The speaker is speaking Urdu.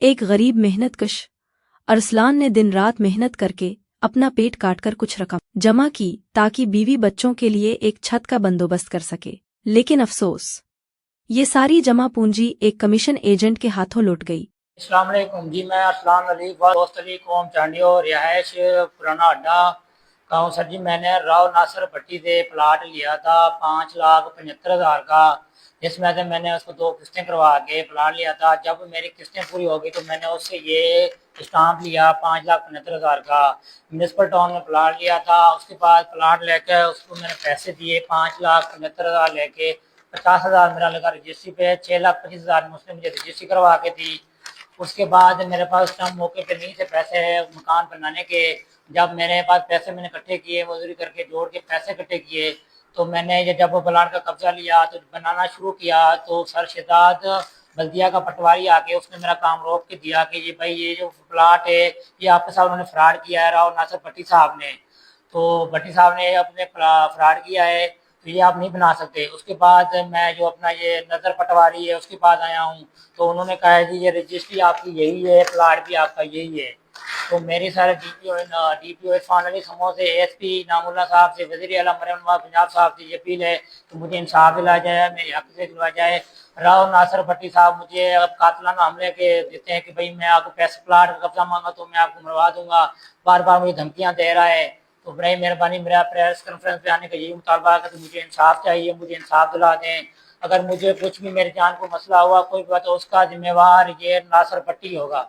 ایک غریب محنت کش ارسلان نے دن رات محنت کر کے اپنا پیٹ کاٹ کر کچھ رقم جمع کی تاکہ بیوی بچوں کے لیے ایک چھت کا بندوبست کر سکے، لیکن افسوس یہ ساری جمع پونجی ایک کمیشن ایجنٹ کے ہاتھوں لوٹ گئی۔ السلام علیکم جی، میں ارسلان علی دوست علی قوم چانڈیو رہائش پرانا اڈا گاؤں سر جی۔ میں نے راؤ ناصر پٹی سے پلاٹ لیا تھا 5,75,000 کا، جس میں سے میں نے اس کو 2 قسطیں کروا کے پلاٹ لیا تھا۔ جب میری قسطیں پوری ہو گئی تو میں نے اس سے یہ اسٹامپ لیا 5,75,000 کا، میونسپل ٹاؤن میں پلاٹ لیا تھا۔ اس کے بعد پلاٹ لے کے اس کو میں نے پیسے دیے 5,75,000 لے کے، 50,000 میرا لگا رجسٹری پہ، 6,25,000 میں اس نے مجھے رجسٹری کروا کے دی۔ اس کے بعد میرے پاس اس ٹائم موقع پہ نہیں تھے پیسے مکان بنانے کے۔ جب میرے پاس پیسے میں نے اکٹھے کیے، مزدوری کر کے جوڑ کے پیسے اکٹھے کیے، تو میں نے جب وہ پلاٹ کا قبضہ لیا تو بنانا شروع کیا تو سر شہزاد بلدیہ کا پٹواری آ کے اس نے میرا کام روک کے دیا کہ یہ بھائی یہ جو پلاٹ ہے یہ آپ کے ساتھ انہوں نے فراڈ کیا ہے، راؤ ناصر بھٹی صاحب نے، تو بھٹی صاحب نے اپنے فراڈ کیا ہے تو یہ آپ نہیں بنا سکتے۔ اس کے بعد میں جو اپنا یہ نظر پٹواری ہے اس کے پاس آیا ہوں تو انہوں نے کہا جی یہ رجسٹری آپ کی یہی ہے، پلاٹ بھی آپ کا یہی ہے۔ تو میری سارے ڈی پی او عرفان علی سمو سے، اے ایس پی نام اللہ صاحب سے، وزیر اعلیٰ مریم نواز پنجاب صاحب سے یہ اپیل ہے کہ مجھے انصاف دلایا جائے، میرے حق سے دلوایا جائے۔ راؤ ناصر بھٹی صاحب مجھے اب قاتلانہ حملے کے دیتے ہیں کہ بھائی میں آپ کو پیسے پلاٹ کا قبضہ مانگا تو میں آپ کو مروا دوں گا، بار بار مجھے دھمکیاں دے رہا ہے۔ تو برائے مہربانی میرا پریس کانفرنس پہ آنے کا یہی مطالبہ ہے کہ مجھے انصاف چاہیے، مجھے انصاف دلا دیں۔ اگر مجھے کچھ بھی میری جان کو مسئلہ ہوا کوئی بات تو اس کا ذمہ وار یہ ناصر پٹی ہوگا۔